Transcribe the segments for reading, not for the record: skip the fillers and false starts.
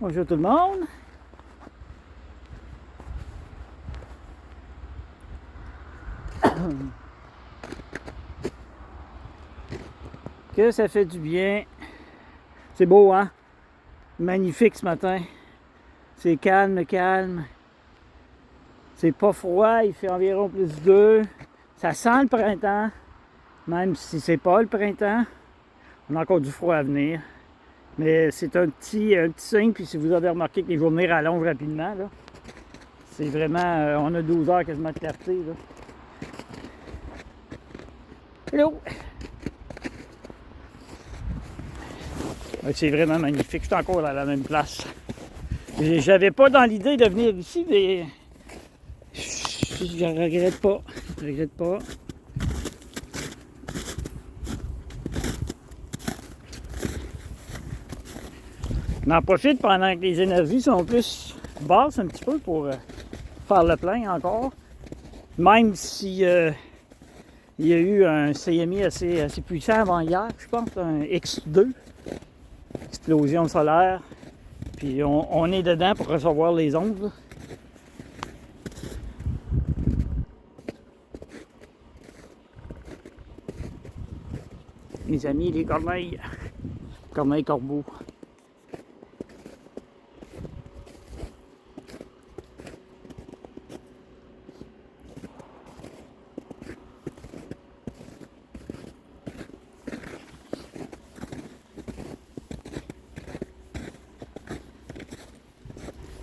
Bonjour tout le monde. Que ça fait du bien. C'est beau, hein? Magnifique ce matin. C'est calme, calme. C'est pas froid, il fait environ plus 2. Ça sent le printemps, même si c'est pas le printemps. On a encore du froid à venir. Mais c'est un petit signe, puis si vous avez remarqué que les journées rallongent rapidement, là, c'est vraiment, on a 12 heures quasiment de clarté. Là. Hello! Ouais, c'est vraiment magnifique, je suis encore à la même place. J'avais pas dans l'idée de venir ici, mais je regrette pas. Je regrette pas. On en profite pendant que les énergies sont plus basses un petit peu pour faire le plein encore. Même si il y a eu un CMI assez puissant avant hier, je pense, un X2, explosion solaire. Puis on est dedans pour recevoir les ondes. Là. Mes amis, les corneilles. Corneilles corbeaux.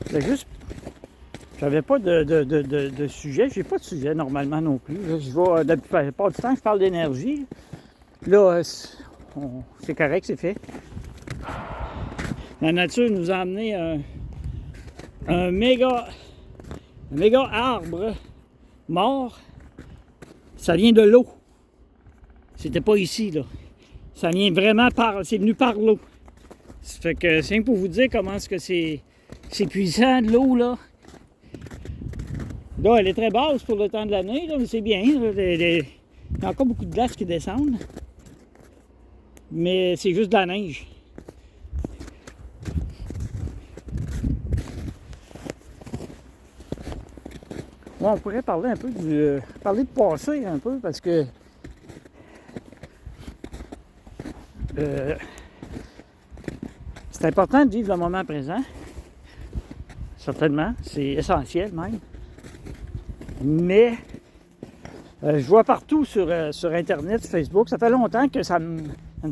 C'est juste, j'avais pas de sujet. J'ai pas de sujet normalement non plus. Là, je vais, depuis pas du temps, je parle d'énergie. Là, c'est correct, c'est fait. La nature nous a amené un méga arbre mort. Ça vient de l'eau. C'était pas ici, là. Ça vient vraiment c'est venu par l'eau. Ça fait que c'est pour vous dire comment est-ce que c'est puissant de l'eau, là. Là, elle est très basse pour le temps de l'année, là, mais c'est bien. Là, il y a encore beaucoup de glace qui descendent. Mais c'est juste de la neige. Bon, on pourrait parler un peu parler de passé un peu, parce que c'est important de vivre le moment présent. Certainement, c'est essentiel même. Mais je vois partout sur Internet, sur Facebook, ça fait longtemps que ça me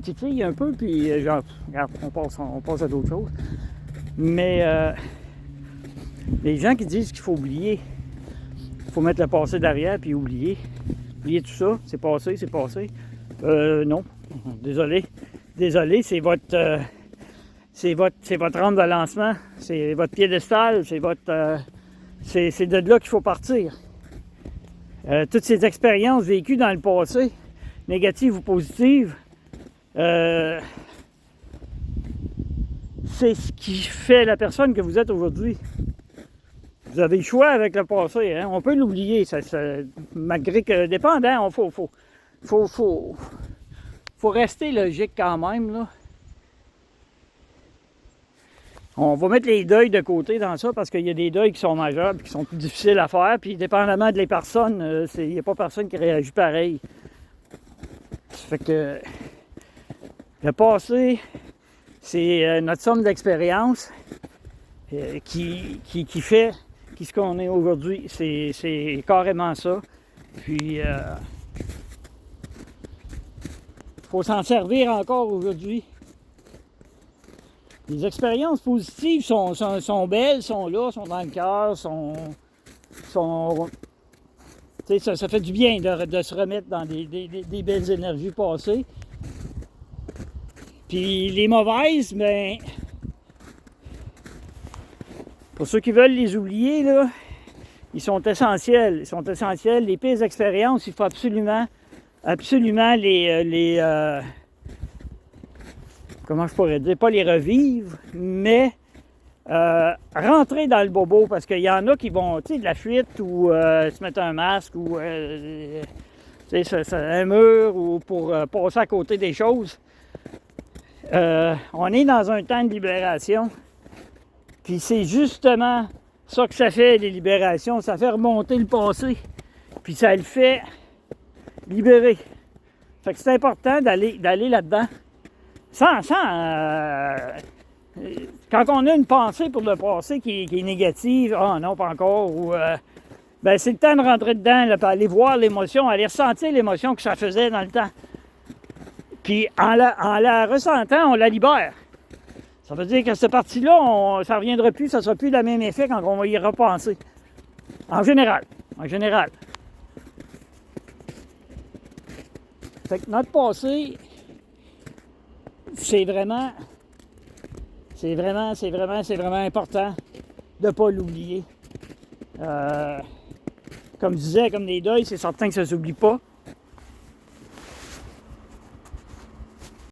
titille un peu, puis genre, regarde, on passe à d'autres choses. Mais les gens qui disent qu'il faut oublier, il faut mettre le passé derrière puis oublier tout ça, c'est passé, c'est passé. Non, désolé, c'est votre rampe de lancement, c'est votre piédestal, c'est de là qu'il faut partir. Toutes ces expériences vécues dans le passé, négatives ou positives, c'est ce qui fait la personne que vous êtes aujourd'hui. Vous avez le choix avec le passé, hein? On peut l'oublier, malgré que dépendant, faut rester logique quand même, là. On va mettre les deuils de côté dans ça parce qu'il y a des deuils qui sont majeurs et qui sont plus difficiles à faire. Puis dépendamment des personnes, il n'y a pas personne qui réagit pareil. Ça fait que le passé, c'est notre somme d'expérience qui fait ce qu'on est aujourd'hui. C'est carrément ça. Puis il faut s'en servir encore aujourd'hui. Les expériences positives sont belles, sont là, sont dans le cœur, ça fait du bien de se remettre dans des belles énergies passées. Puis les mauvaises, ben, pour ceux qui veulent les oublier, là, ils sont essentiels. Ils sont essentiels. Les pires expériences, il faut absolument les comment je pourrais dire, pas les revivre, mais rentrer dans le bobo, parce qu'il y en a qui vont, tu sais, de la fuite ou se mettre un masque ou un mur ou pour passer à côté des choses. On est dans un temps de libération Puis c'est justement ça que ça fait, les libérations. Ça fait remonter le passé. Puis ça le fait libérer. Fait que c'est important d'aller là-dedans. Quand on a une pensée pour le passé qui est négative, ah non, pas encore, ou ben c'est le temps de rentrer dedans, là, puis aller voir l'émotion, aller ressentir l'émotion que ça faisait dans le temps. Puis en la ressentant, on la libère. Ça veut dire que cette partie-là, ça ne reviendra plus, ça ne sera plus le même effet quand on va y repenser. En général. Fait que notre passé, c'est vraiment important de ne pas l'oublier. Comme je disais, comme des deuils, c'est certain que ça ne s'oublie pas.